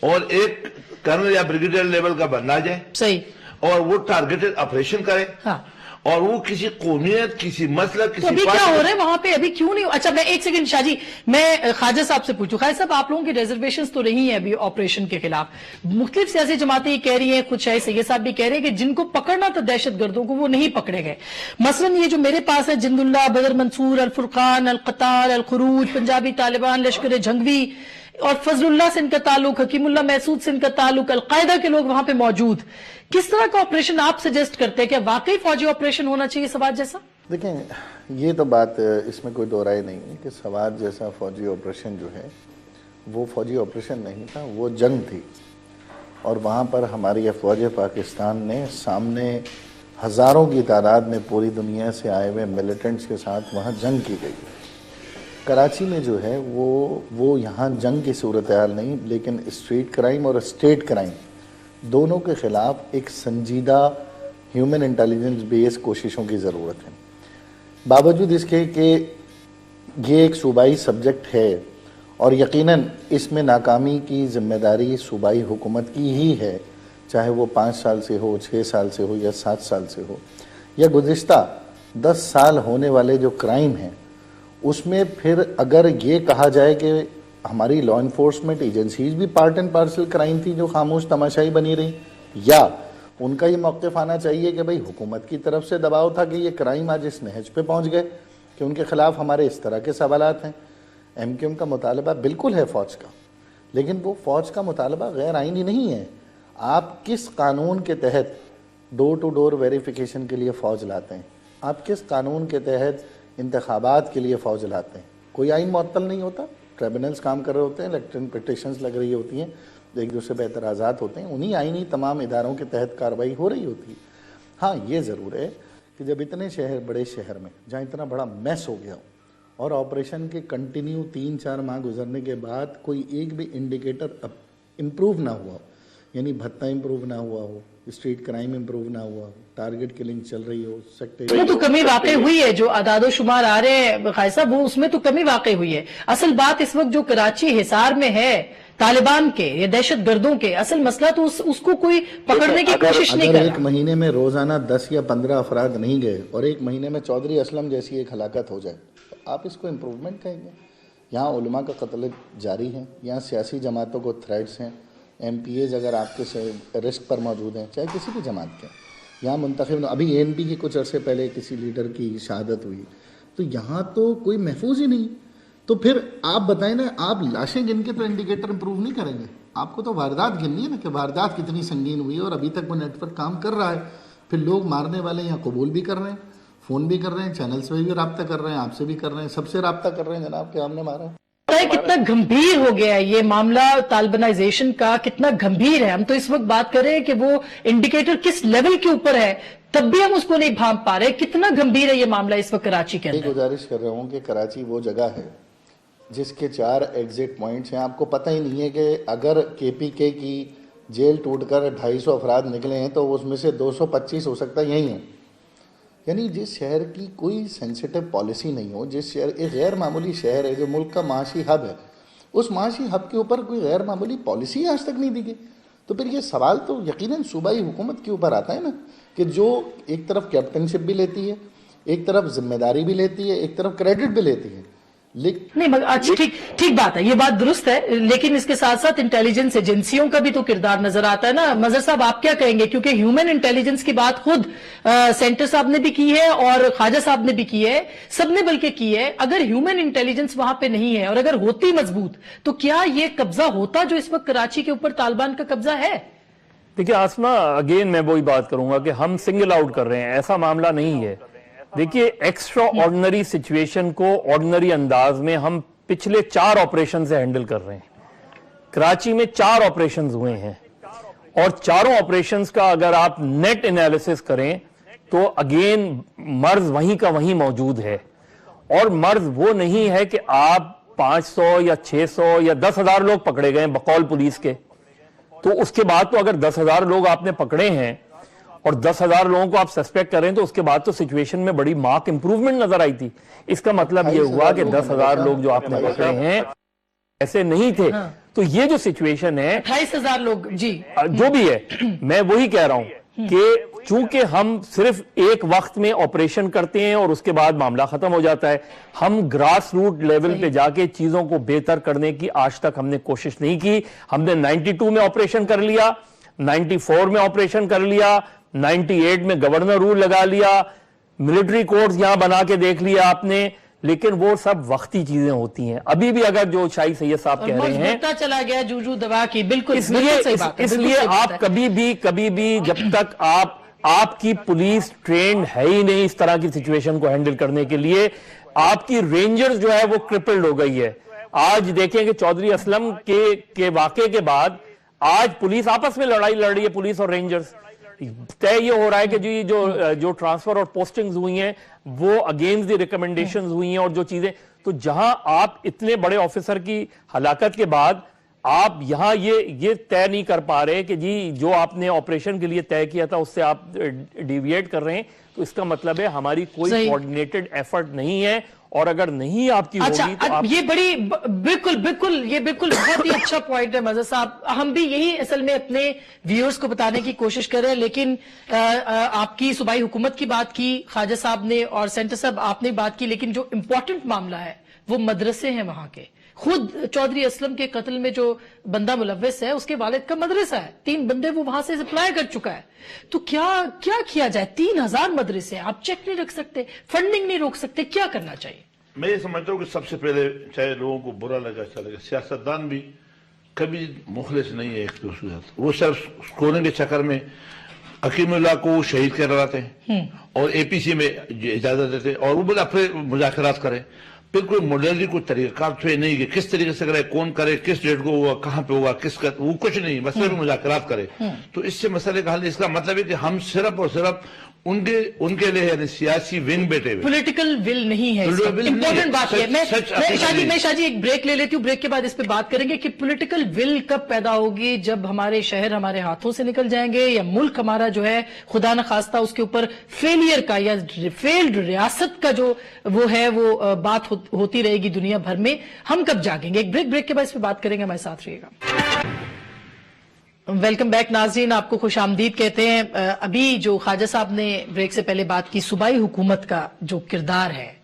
اور ایک کرنل یا بریگیڈیئر لیول کا بندہ جائے صحیح، اور وہ ٹارگیٹڈ آپریشن کرے، ہاں، اور وہ کسی قومیت، کسی مسلک، تو ابھی کیا ہو رہا ہے وہاں پہ، ابھی کیوں نہیں؟ اچھا میں ایک سیکنڈ شاہ جی، میں خواجہ صاحب سے پوچھوں. خواجہ صاحب، آپ لوگوں کی ریزرویشنز تو رہی ہیں ابھی آپریشن کے خلاف، مختلف سیاسی جماعتیں یہ کہہ رہی ہیں، خود شاہ سید صاحب بھی کہہ رہے ہیں کہ جن کو پکڑنا تھا دہشت گردوں کو وہ نہیں پکڑے گئے. مثلا یہ جو میرے پاس ہے، جند اللہ، بدر منصور، الفرقان، القتال، الخروج، پنجابی طالبان، لشکر جھنگوی، اور فضل اللہ سے ان کا تعلق، حکیم اللہ محسود سے ان کا تعلق، القاعدہ کے لوگ وہاں پہ موجود. کس طرح کا آپریشن آپ سجیسٹ کرتے ہیں؟ کہ واقعی فوجی آپریشن ہونا چاہیے سوات جیسا؟ دیکھیں یہ تو بات اس میں کوئی دو رائے نہیں ہے کہ سوات جیسا فوجی آپریشن جو ہے وہ فوجی آپریشن نہیں تھا، وہ جنگ تھی. اور وہاں پر ہماری افواج پاکستان نے سامنے ہزاروں کی تعداد میں پوری دنیا سے آئے ہوئے ملیٹنٹس کے ساتھ وہاں جنگ کی گئی. کراچی میں جو ہے وہ یہاں جنگ کی صورتحال نہیں، لیکن اسٹریٹ کرائم اور اسٹیٹ کرائم دونوں کے خلاف ایک سنجیدہ ہیومن انٹیلیجنس بیس کوششوں کی ضرورت ہے. باوجود اس کے کہ یہ ایک صوبائی سبجیکٹ ہے اور یقیناً اس میں ناکامی کی ذمہ داری صوبائی حکومت کی ہی ہے، چاہے وہ 5 سال سے ہو، 6 سال سے ہو، یا 7 سال سے ہو، یا گزشتہ 10 سال ہونے والے جو کرائم ہیں اس میں پھر اگر یہ کہا جائے کہ ہماری لا انفورسمنٹ ایجنسیز بھی پارٹ اینڈ پارسل کرائم تھی جو خاموش تماشائی بنی رہی، یا ان کا یہ موقف آنا چاہیے کہ بھئی حکومت کی طرف سے دباؤ تھا کہ یہ کرائم آج اس نہج پہ پہنچ گئے کہ ان کے خلاف ہمارے اس طرح کے سوالات ہیں. ایم کیو ایم کا مطالبہ بالکل ہے فوج کا، لیکن وہ فوج کا مطالبہ غیر آئینی نہیں ہے. آپ کس قانون کے تحت ڈور ٹو ڈور ویریفیکیشن کے لیے فوج لاتے ہیں؟ آپ کس قانون کے تحت انتخابات کے لیے فوج لاتے ہیں؟ کوئی آئین معطل نہیں ہوتا، ٹریبونلز کام کر رہے ہوتے ہیں، الیکٹرن پٹیشنز لگ رہی ہوتی ہیں، ایک دوسرے پہ اعتراضات ہوتے ہیں، انہی آئینی تمام اداروں کے تحت کارروائی ہو رہی ہوتی ہے. ہاں یہ ضرور ہے کہ جب اتنے بڑے شہر میں جہاں اتنا بڑا میس ہو گیا ہو اور آپریشن کے کنٹینیو 3-4 ماہ گزرنے کے بعد کوئی ایک بھی انڈیکیٹر امپروو نہ ہوا ہو، یعنی بھتہ امپروو نہ ہوا ہو، اسٹریٹ کرائم امپروو نہ ہوا ہو، ٹارگٹ کلنگ چل رہی ہو، اس میں تو کمی واقع ہوئی ہے. جو اعداد و شمار آ رہے ہیں خواجہ صاحب، وہ اس میں تو کمی واقع ہوئی ہے. اصل بات اس وقت جو کراچی حصار میں ہے طالبان کے یا دہشت گردوں کے، اصل مسئلہ تو اس کو کوئی پکڑنے کی کوشش نہیں کر رہا. ایک مہینے میں روزانہ 10 یا 15 افراد نہیں گئے اور ایک مہینے میں چودھری اسلم جیسی ایک ہلاکت ہو جائے، آپ اس کو امپروومنٹ کہیں گے؟ یہاں علماء کا قتل جاری ہے، یہاں سیاسی جماعتوں کو تھریٹس ہیں، ایم پی ایز اگر آپ کے رسک پر موجود ہیں چاہے کسی بھی جماعت کے، یہاں منتخب ابھی اے این پی کی کچھ عرصے پہلے کسی لیڈر کی شہادت ہوئی، تو یہاں تو کوئی محفوظ ہی نہیں. تو پھر آپ بتائیں نا، آپ لاشیں گن کے تو انڈیکیٹر امپروو نہیں کریں گے، آپ کو تو واردات گننی ہے نا کہ واردات کتنی سنگین ہوئی ہے اور ابھی تک وہ نیٹ ورک کام کر رہا ہے. پھر لوگ مارنے والے یہاں قبول بھی کر رہے ہیں، فون بھی کر رہے ہیں، چینل سے بھی رابطہ کر رہے ہیں، آپ سے بھی کر رہے ہیں، سب سے رابطہ کر رہے ہیں جناب کہ ہم نے مارا. کتنا گمبھیر ہو گیا ہے یہ معاملہ طالبانائزیشن کا، کتنا گمبھیر ہے. ہم تو اس وقت بات کر رہے ہیں کہ وہ انڈیکیٹر کس لیول کے اوپر ہے، تب بھی ہم اس کو نہیں بھانپ پا رہے. کتنا گمبھیر ہے یہ معاملہ اس وقت کراچی کے اندر. گزارش کر رہا ہوں کہ کراچی وہ جگہ ہے جس کے 4 ایگزٹ پوائنٹس ہیں. آپ کو پتہ ہی نہیں ہے کہ اگر کے پی کے کی جیل ٹوٹ کر 250 افراد نکلے ہیں تو اس میں سے 225 ہو سکتا ہے یہی ہیں. یعنی جس شہر کی کوئی سینسیٹیو پالیسی نہیں ہو، جس شہر ایک غیر معمولی شہر ہے جو ملک کا معاشی ہب ہے، اس معاشی ہب کے اوپر کوئی غیر معمولی پالیسی آج تک نہیں دی گئی، تو پھر یہ سوال تو یقیناً صوبائی حکومت کے اوپر آتا ہے نا کہ جو ایک طرف کیپٹن شپ بھی لیتی ہے، ایک طرف ذمہ داری بھی لیتی ہے، ایک طرف کریڈٹ بھی لیتی ہے. नहीं मगर अच्छा ठीक बात है, ये बात दुरुस्त है, लेकिन इसके साथ साथ इंटेलिजेंस एजेंसियों का भी तो किरदार नजर आता है ना। मजहर साहब आप क्या कहेंगे, क्योंकि ह्यूमन इंटेलिजेंस की बात खुद सेंटर साहब ने भी की है और ख्वाजा साहब ने भी की है, सबने बल्कि की है। अगर ह्यूमन इंटेलिजेंस वहां पे नहीं है और अगर होती मजबूत, तो क्या ये कब्जा होता जो इस वक्त कराची के ऊपर तालिबान का कब्जा है? देखिए आसमा, अगेन मैं वही बात करूंगा कि हम सिंगल आउट कर रहे हैं, ऐसा मामला नहीं है। देखिए एक्स्ट्रा ऑर्डिनरी सिचुएशन को ऑर्डिनरी अंदाज में हम पिछले 4 ऑपरेशन से हैंडल कर रहे हैं। कराची में 4 ऑपरेशन हुए हैं और चारों ऑपरेशंस का अगर आप नेट एनालिसिस करें तो अगेन मर्ज वहीं का वहीं मौजूद है। और मर्ज वो नहीं है कि आप 500 या 600 या 10,000 लोग पकड़े गए बकौल पुलिस के, तो उसके बाद तो अगर 10,000 लोग आपने पकड़े हैं और 10,000 लोगों को आप सस्पेक्ट करें तो उसके बाद तो सिचुएशन में बड़ी मार्क इंप्रूवमेंट नजर आई थी। इसका मतलब ये हुआ कि 10,000 लोग जो आपने पकड़े हैं ऐसे नहीं थे। तो ये जो सिचुएशन है 28,000 लोग जी जो भी है, मैं वही कह रहा हूं कि चूंकि हम सिर्फ एक वक्त में ऑपरेशन करते हैं और उसके बाद मामला खत्म हो जाता है, हम ग्रास रूट लेवल पे जाके चीजों को बेहतर करने की आज तक हमने कोशिश नहीं की। हमने 92 में ऑपरेशन कर लिया, 94 में ऑपरेशन कर लिया, 98 में गवर्नर रूल लगा लिया, मिलिट्री कोर्ट्स यहां बना के देख लिया आपने, लेकिन वो सब वक्ती चीजें होती हैं। अभी भी अगर जो शाही सैयद साहब कह रहे हैं चला गया जूजू दवा की, बिल्कुल इसलिए आप कभी भी जब तक आपकी पुलिस ट्रेंड है ही नहीं इस तरह की सिचुएशन को हैंडल करने के लिए, आपकी रेंजर्स जो है वो क्रिपल्ड हो गई है। आज देखें कि चौधरी असलम के वाकये के बाद आज पुलिस आपस में लड़ाई लड़ रही है, पुलिस और रेंजर्स। तय ये हो रहा है कि जी जो ट्रांसफर और पोस्टिंग्स हुई हैं वो अगेंस्ट द रिकमेंडेशंस हुई हैं और जो चीजें, तो जहां आप इतने बड़े ऑफिसर की हलाकत के बाद आप यहां ये तय नहीं कर पा रहे कि जी जो आपने ऑपरेशन के लिए तय किया था उससे आप डिविएट कर रहे हैं, तो इसका मतलब है हमारी कोई कोऑर्डिनेटेड एफर्ट नहीं है। और अगर नहीं आपकी अच्छा, होगी तो आप ये बड़ी बिल्कुल बहुत ही अच्छा पॉइंट है मजहर साहब। हम भी यही असल में अपने व्यूअर्स को बताने की कोशिश कर रहे हैं, लेकिन आपकी सूबाई हुकूमत की बात की ख्वाजा साहब ने और सेंटर साहब आपने बात की, लेकिन जो इंपॉर्टेंट मामला है वो मदरसे हैं वहां के। खुद चौधरी असलम के कत्ल में जो बंदा मुलव्वस है उसके वालिद का मदरसा है, 3 बंदे वो वहां से सप्लाई कर चुका है। तो क्या किया जाए? 3,000 मदरसे, आप चेक नहीं रख सकते, फंडिंग नहीं रोक सकते, क्या करना चाहिए? मैं ये समझता हूँ कि सबसे पहले, चाहे लोगों को बुरा लगा अच्छा लगा, सियासतदान भी कभी मुखलिस नहीं है एक दूसरे के साथ। वो सिर्फ स्कोरिंग के चक्कर में अकीमुल्लाह को शहीद करवाते हैं और एपीसी में इजाजत देते हैं और वो बोला फिर मुज़ाकरात करें। फिर कोई मॉडलिटी कोई तरीका तो नहीं कि किस तरीके से करे, कौन करे, किस डेट को होगा, कहाँ पे होगा, किसका, वो कुछ नहीं, मसले में मुज़ाकरात करे। तो इससे मसले का हल, इसका मतलब है कि हम सिर्फ और सिर्फ उनके लिए यानी सियासी विंग बैठे हुए, पॉलिटिकल विल नहीं है। इंपॉर्टेंट बात है। मैं शाजी एक ब्रेक ले लेती हूँ, ब्रेक के बाद इस पे बात करेंगे कि पॉलिटिकल विल कब पैदा होगी, जब हमारे शहर हमारे हाथों से निकल जाएंगे या मुल्क हमारा जो है खुदा न खास्ता उसके ऊपर फेलियर का या फेल्ड रियासत का जो वो है वो बात होती रहेगी दुनिया भर में। हम कब जागेंगे? एक ब्रेक के बाद इस पे बात करेंगे, हमारे साथ रहिएगा। वेलकम बैक नाज़रीन, आपको खुश आमदीद कहते हैं। अभी जो ख्वाजा साहब ने ब्रेक से पहले बात की, सूबाई हुकूमत का जो किरदार है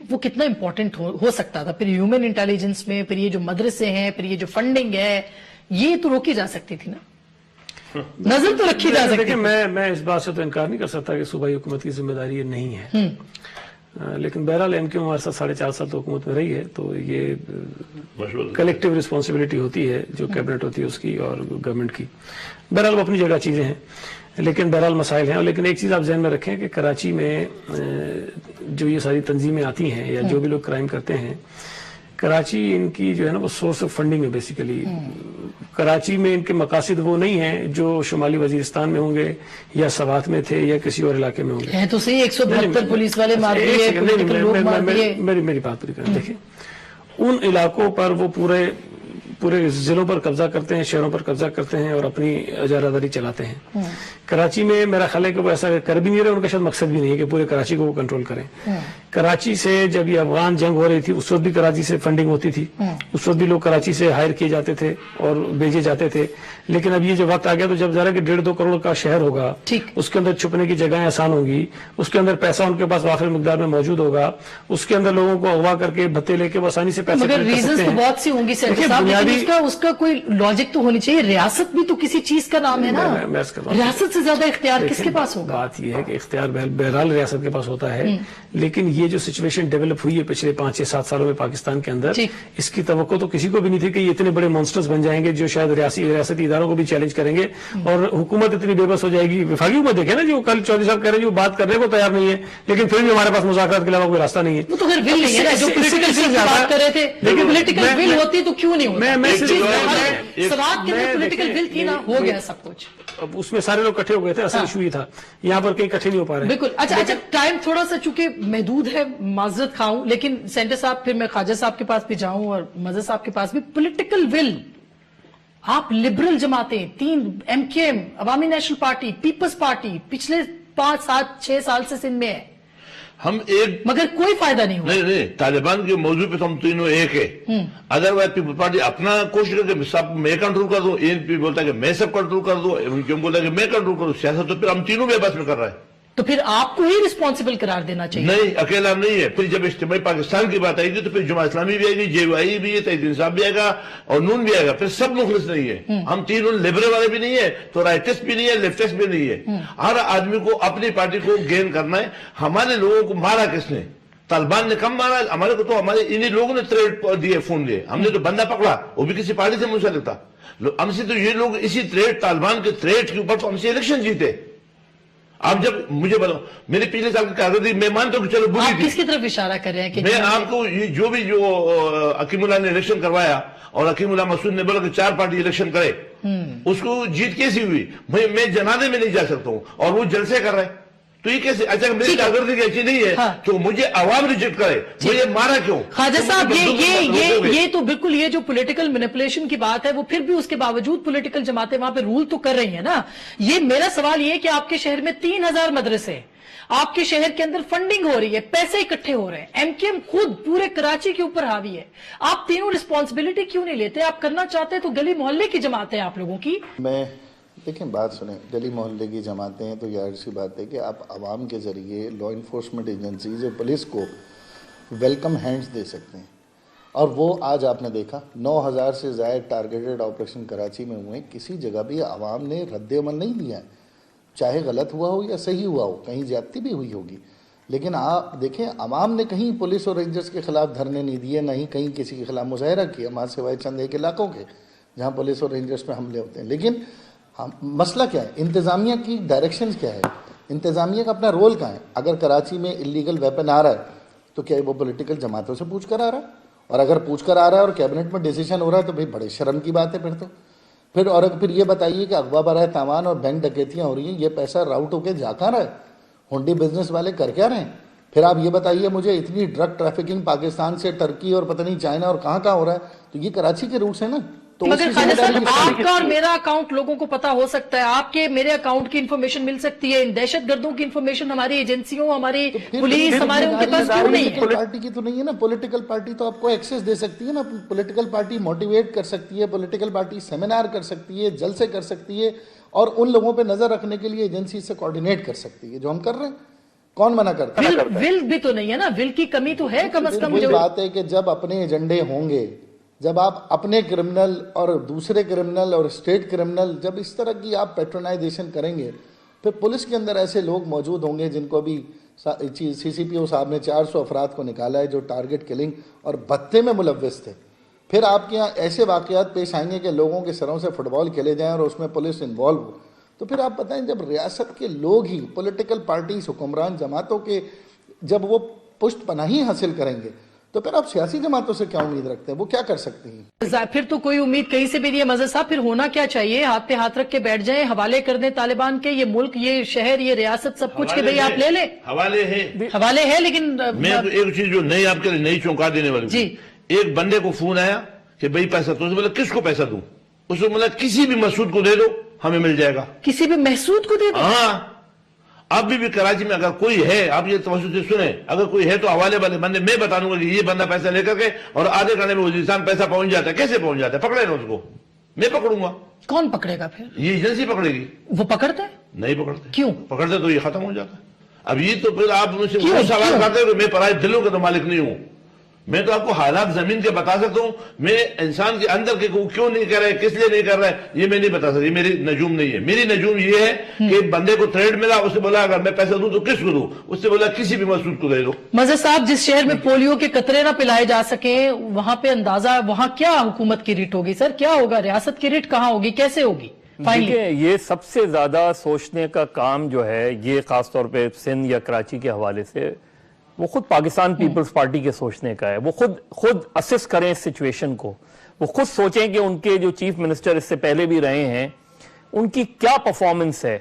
वो कितना इंपॉर्टेंट हो सकता था, फिर ह्यूमन इंटेलिजेंस में, फिर ये जो मदरसे हैं, फिर ये जो फंडिंग है, ये तो रोकी जा सकती थी ना, नजर तो रखी जा सकती थी। मैं इस बात से तो इनकार नहीं कर सकता कि सूबाई हुकूमत की जिम्मेदारी ये नहीं है, लेकिन बहरहाल एमक्यू हमारे साथ 4.5 साल तो हुकूमत में रही है, तो ये कलेक्टिव रिस्पॉन्सिबिलिटी होती है जो कैबिनेट होती है उसकी और गवर्नमेंट की। बहरहाल वो अपनी जगह चीजें हैं, लेकिन बहरहाल मसाइल हैं। लेकिन एक चीज आप ध्यान में रखें कि कराची में जो ये सारी तंजीमें आती हैं या जो भी लोग क्राइम करते हैं, कराची इनकी जो है ना वो सोर्स ऑफ फंडिंग है बेसिकली। कराची में इनके मकासद वो नहीं है जो शुमाली वजीरिस्तान में होंगे या सवात में थे या किसी और इलाके में होंगे। है तो सही 172 पुलिस वाले मार दिए, पॉलिटिकल लोग मार दिए। मेरी बात पूरी करें। देखिए उन इलाकों पर वो पूरे जिलों पर कब्जा करते हैं, शहरों पर कब्जा करते हैं और अपनी इजारादारी चलाते हैं। कराची में मेरा ख्याल है कि वो ऐसा कर भी नहीं रहे, उनका शायद मकसद भी नहीं है कि पूरे कराची को वो कंट्रोल करें। कराची से जब ये अफगान जंग हो रही थी उस वक्त भी कराची से फंडिंग होती थी, उस वक्त भी लोग कराची से हायर किए जाते थे और भेजे जाते थे। लेकिन अब ये जो वक्त आ गया तो जब जरा कि 1.5-2 करोड़ का शहर होगा, उसके अंदर छुपने की जगहें आसान होगी, उसके अंदर पैसा उनके पास वाफिर मिकदार में मौजूद होगा, उसके अंदर लोगों को अगवा करके भत्ते लेके वो आसानी से पैसे मगर रीजंस तो बहुत सी होंगी सर साहब, लेकिन उसका कोई लॉजिक तो होनी चाहिए। रियासत भी तो किसी चीज का नाम है ना, रियासत से ज्यादा इख्तियार किसके पास होगा? बात यह है कि इख्तियार बहरहाल रियासत के पास होता है, लेकिन ये जो सिचुएशन डेवलप हुई है पिछले 5-6-7 सालों में पाकिस्तान के अंदर, इसकी तवक्को तो किसी को भी नहीं थी कि ये इतने बड़े मॉन्स्टर्स बन जाएंगे जो शायद रियासती इदारों को भी चैलेंज करेंगे और हुकूमत इतनी बेबस हो जाएगी। विफाकी हुकूमत देखे ना, जो कल चौधरी साहब कह रहे हैं, जो बात करने को तैयार नहीं है, लेकिन फिर भी हमारे पास मुज़ाकरात के अलावा कोई रास्ता नहीं है। वो तो फिर विल नहीं है ना, जो पॉलिटिकल विल की बात कर रहे थे, लेकिन पॉलिटिकल विल होती तो क्यों नहीं होता? सवाल के अंदर पॉलिटिकल विल थी ना, हो गया सब कुछ। अब उसमें सारे लोग इकट्ठे हो गए थे, असल इशू ही था, यहाँ पर कहीं इकट्ठे नहीं हो पा रहे। बिल्कुल। अच्छा, टाइम थोड़ा सा चूंकि महदूद है, माजरत खाऊं, लेकिन सेंटर साहब, फिर मैं ख्वाजा साहब के पास भी जाऊं और मजहर साहब के पास भी। पॉलिटिकल विल, आप लिबरल जमातें 3 MKM, अवामी नेशनल पार्टी, पीपल्स पार्टी पिछले 5-7-6 साल से सिंध में है, हम एक, मगर कोई फायदा नहीं हुआ। नहीं, तालिबान के मौजू पे तो हम तीनों एक है। अदरवाइज पीपल पार्टी अपना कोशिश करके सब मैं कंट्रोल कर दूं, ANP बोलता है कि मैं सब कंट्रोल कर दूं, MKM बोलता है कि मैं कंट्रोल करूं। सियासत तो फिर हम तीनों बेबस में कर रहा है। तो फिर आपको ही रिस्पॉन्सिबल करार देना चाहिए। नहीं, अकेला नहीं है। फिर जब इज्तिमाई पाकिस्तान की बात आएगी तो फिर जुमा इस्लामी भी आएगी, JYE भी है, तहरीक इंसाफ भी आएगा और नून भी आएगा। फिर सब मुखलिस नहीं है। हम तीनों लिबरल वाले भी नहीं है, तो राइटिस्ट भी नहीं है, लेफ्टिस्ट भी नहीं है। हर आदमी को अपनी पार्टी को गेन करना है। हमारे लोगों को मारा किसने? तालिबान ने कम मारा हमारे को, तो हमारे इन्हीं लोगों ने थ्रेड दिए, फोन दिए। हमने तो बंदा पकड़ा, वो भी किसी पार्टी से मुंसलिक था। हमसे तो ये लोग इसी थ्रेड, तालिबान के थ्रेड के ऊपर तो हमसे इलेक्शन जीते। आप जब मुझे बताओ, मेरे पिछले साल की कारकर्दगी मैं मानता हूं कि चलो बुरी थी। किसकी तरफ इशारा कर रहे हैं कि मैं आपको जो अकीमुल्लाह ने इलेक्शन करवाया और अकीमुल्लाह मसूद ने बोला कि 4 पार्टी इलेक्शन करे, उसको जीत कैसी हुई? मैं जनाजे में नहीं जा सकता हूं और वो जलसे कर रहे हैं, तो ये कैसे? अच्छा, मेरी कारकर्दगी अच्छी नहीं है तो मुझे अवाम रिजेक्ट करे, मुझे मारा क्यों? ख्वाजा साहब, ये तो बिल्कुल, ये जो पॉलिटिकल मैनिपुलेशन की बात है, वो फिर भी उसके बावजूद पॉलिटिकल जमातें वहां पे रूल तो कर रही है ना। ये मेरा सवाल ये है कि आपके शहर में 3000 मदरसे, आपके शहर के अंदर फंडिंग हो रही है, पैसे इकट्ठे हो रहे हैं, MKM खुद पूरे कराची के ऊपर हावी है, आप तीनों रिस्पॉन्सिबिलिटी क्यों नहीं लेते? आप करना चाहते हैं तो गली मोहल्ले की जमात है आप लोगों की। लेकिन बात सुने, गली मोहल्ले की जमातें हैं तो यार सी बात है कि आप आवाम के ज़रिए लॉ इन्फोर्समेंट एजेंसीज और पुलिस को वेलकम हैंड्स दे सकते हैं। और वो आज आपने देखा 9000 से ज़्यादा टारगेटेड ऑपरेशन कराची में हुए, किसी जगह भी आवाम ने रद्द-ए-अमल नहीं दिया है, चाहे गलत हुआ हो या सही हुआ हो, कहीं ज्यादती भी हुई होगी, लेकिन आप देखें आवाम ने कहीं पुलिस और रेंजर्स के खिलाफ धरने नहीं दिए, नहीं कहीं किसी के खिलाफ मुजाहरा किया, वहाँ सिवाय चंद एक इलाकों के जहाँ पुलिस और रेंजर्स पे हमले होते हैं। लेकिन मसला क्या है? इंतज़ामिया की डायरेक्शंस क्या है? इंतज़ामिया का अपना रोल कहाँ है? अगर कराची में इलीगल वेपन आ रहा है तो क्या वो पॉलिटिकल जमातों से पूछ कर आ रहा है? और अगर पूछ कर आ रहा है और कैबिनेट में डिसीजन हो रहा है तो भाई बड़े शर्म की बात है फिर और फिर ये बताइए कि अगवा बराए तावान और बैंक डकैतियाँ हो रही हैं, ये पैसा राउट होकर जा कहाँ रहा है? हुंडी बिजनेस वाले कर क्या रहे हैं? फिर आप ये बताइए मुझे, इतनी ड्रग ट्रैफिकिंग पाकिस्तान से टर्की और पता नहीं चाइना और कहाँ हो रहा है, तो ये कराची के रूट्स है ना। तो मगर ख्वाजा साहब, आपका और मेरा अकाउंट लोगों को पता हो सकता है, आपके मेरे अकाउंट की इंफॉर्मेशन मिल सकती है, इन दहशतगर्दों की इंफॉर्मेशन हमारी एजेंसियों, हमारी पुलिस, हमारे उनके पास क्यों नहीं है? पार्टी की तो नहीं है ना। पॉलिटिकल पार्टी तो आपको एक्सेस दे सकती है ना, पॉलिटिकल पार्टी मोटिवेट कर सकती है, पॉलिटिकल पार्टी सेमिनार कर सकती है, जलसे कर सकती है और उन लोगों पर नजर रखने के लिए एजेंसी से कोऑर्डिनेट कर सकती है, जो हम कर रहे हैं। कौन मना करता है? विल भी तो नहीं है ना, विल की कमी तो है कम से कम। जो बात है कि जब अपने एजेंडे होंगे, जब आप अपने क्रिमिनल और दूसरे क्रिमिनल और स्टेट क्रिमिनल, जब इस तरह की आप पैट्रोनाइजेशन करेंगे, फिर पुलिस के अंदर ऐसे लोग मौजूद होंगे जिनको भी CCPO साहब ने 400 अफराद को निकाला है जो टारगेट किलिंग और भत्ते में मुलव्वस थे। फिर आपके यहाँ ऐसे वाक़यात पेश आएंगे कि लोगों के सरों से फुटबॉल खेले जाएं और उसमें पुलिस इन्वॉल्व हो। तो फिर आप बताएं, जब रियासत के लोग ही पॉलिटिकल पार्टीज, हुक्मरान जमातों के जब वो पुष्ट पनाही हासिल करेंगे, तो फिर आप सियासी जमातों से क्या उम्मीद रखते हैं? वो क्या कर सकती हैं? फिर तो कोई उम्मीद कहीं से भी नहीं है। मजहर साहब, फिर होना क्या चाहिए? हाथ पे हाथ रख के बैठ जाएं, हवाले कर दें तालिबान के, ये मुल्क, ये शहर, ये रियासत, सब कुछ के भाई आप ले लें। हवाले है लेकिन मैं तो एक चीज जो नई आपके लिए नई चौंका देने वाली जी, एक बंदे को फोन आया कि भाई पैसा, तो बोला किसको पैसा दूं? उसने बोला किसी भी मसूद को दे दो, हमें मिल जाएगा। किसी भी महसूद को दे दो। हाँ, अभी भी कराची में अगर कोई है, आप ये तवज्जो से सुने, अगर कोई है तो हवाले वाले बंदे मैं बता दूंगा कि ये बंदा पैसा लेकर के और आधे घंटे में वजीरिस्तान पैसा पहुंच जाता है। कैसे पहुंच जाता है? पकड़े ना उसको, मैं पकड़ूंगा। कौन पकड़ेगा फिर? ये एजेंसी पकड़ेगी। वो पकड़ते हैं? नहीं पकड़ते। क्यों? पकड़ते तो ये खत्म हो जाता है। अब ये तो फिर आप मुझसे क्यों? वो सवाल क्यों? करते हो कि मैं पराए दिलों का तो मालिक नहीं हूं। मैं तो आपको हालात जमीन के बता सकता हूं। मैं इंसान के अंदर के को क्यों नहीं कर रहा है, किस लिए नहीं कर रहा है, ये मैं नहीं बता सकता। ये मेरी नजूम नहीं है। मेरी नजूम ये है कि बंदे को थ्रेड मिला, उससे बोला अगर मैं पैसा दूं तो किसको दूं? उससे बोला किसी भी मसूद को दे दो। मजहर साहब, जिस शहर में पोलियो के कतरे ना पिलाए जा सके, वहां पे अंदाजा, वहां क्या हुकूमत की रिट होगी सर? क्या होगा? रियासत की रिट कहां होगी, कैसे होगी? देखिए, ये सबसे ज्यादा सोचने का काम जो है, ये खासतौर पे सिंध या कराची के हवाले से, वो खुद पाकिस्तान पीपल्स पार्टी के सोचने का है। वो खुद असिस करें इस सिचुएशन को। वो खुद सोचें कि उनके जो चीफ मिनिस्टर इससे पहले भी रहे हैं, उनकी क्या परफॉर्मेंस है।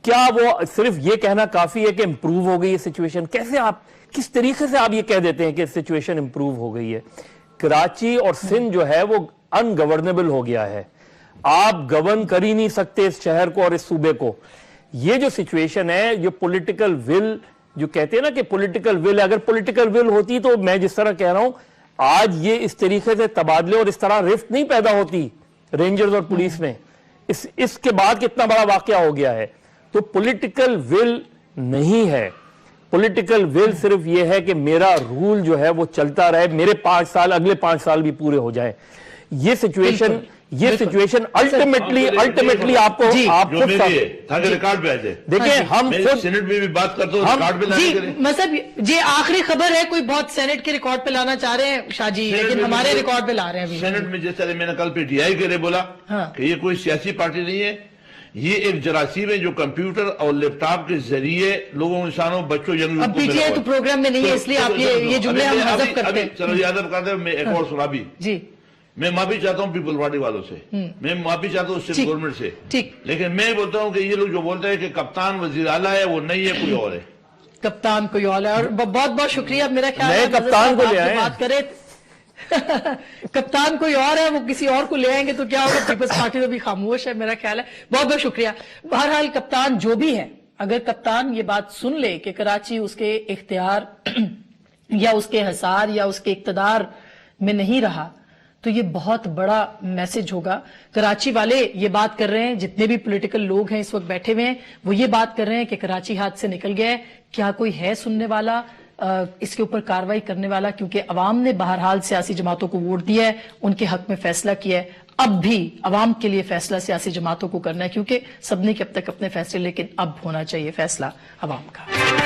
क्या वो सिर्फ ये कहना काफी है कि इंप्रूव हो गई है सिचुएशन? कैसे आप, किस तरीके से आप ये कह देते हैं कि सिचुएशन इंप्रूव हो गई है? कराची और सिंध जो है वो अनगवर्नेबल हो गया है। आप गवर्न कर ही नहीं सकते इस शहर को और इस सूबे को। ये जो सिचुएशन है, जो पॉलिटिकल विल, जो कहते हैं ना कि पॉलिटिकल विल, अगर पॉलिटिकल विल होती तो मैं जिस तरह कह रहा हूं, आज ये इस तरीके से तबादले और इस तरह रिफ्ट नहीं पैदा होती रेंजर्स और पुलिस में। इसके बाद कितना बड़ा वाकया हो गया है। तो पॉलिटिकल विल नहीं है। पॉलिटिकल विल सिर्फ ये है कि मेरा रूल जो है वो चलता रहे, मेरे 5 साल, अगले 5 साल भी पूरे हो जाए। ये सिचुएशन अल्टीमेटली आपको आप खुद ताकि रिकॉर्ड पे आ जाए। देखिए, हम खुद सेनेट में भी बात करते हो, रिकॉर्ड पे लाने के लिए। मतलब ये आखिरी खबर है, कोई बहुत सेनेट के रिकॉर्ड पे लाना चाह रहे हैं शाहजी, लेकिन हमारे रिकॉर्ड पे ला रहे हैं अभी। सेनेट में जिस तरह मैंने कल पीटीआई के लिए बोला कि ये कोई सियासी पार्टी नहीं है, ये एक जरासीम है जो कंप्यूटर और लैपटॉप के जरिए लोगों, इंसानों, बच्चों, यंग। अब पीटीआई तो प्रोग्राम में नहीं है, इसलिए आप ये जुमले हम हज़फ करते हैं। चलो यादव करते हैं। मैं एक और सुना भी जी। मैं माफी चाहता हूं पीपल पार्टी वालों से, मैं माफी चाहता हूं स्टेट गवर्नमेंट से। ठीक। लेकिन मैं बोलता हूं कि ये लोग जो बोलते हैं कि कप्तान वजीर आला है, वो नहीं है, कोई और है। कप्तान कोई और है। और बहुत बहुत शुक्रिया। मेरा ख्याल है कप्तान को ले आए, बात करें कप्तान कोई और है, वो किसी और को ले आएंगे तो क्या होगा? पीपल्स पार्टी तो भी खामोश है, मेरा ख्याल है। बहुत बहुत शुक्रिया। बहरहाल कप्तान जो भी है, अगर कप्तान ये बात सुन ले कि कराची उसके इख्तियार या उसके हिसार या उसके इक्तदार में नहीं रहा, तो ये बहुत बड़ा मैसेज होगा। कराची वाले ये बात कर रहे हैं, जितने भी पॉलिटिकल लोग हैं इस वक्त बैठे हुए हैं, वो ये बात कर रहे हैं कि कराची हाथ से निकल गया है। क्या कोई है सुनने वाला, इसके ऊपर कार्रवाई करने वाला? क्योंकि अवाम ने बहरहाल सियासी जमातों को वोट दिया है, उनके हक में फैसला किया है। अब भी अवाम के लिए फैसला सियासी जमातों को करना है, क्योंकि सबने के अब तक अपने फैसले, लेकिन अब होना चाहिए फैसला अवाम का।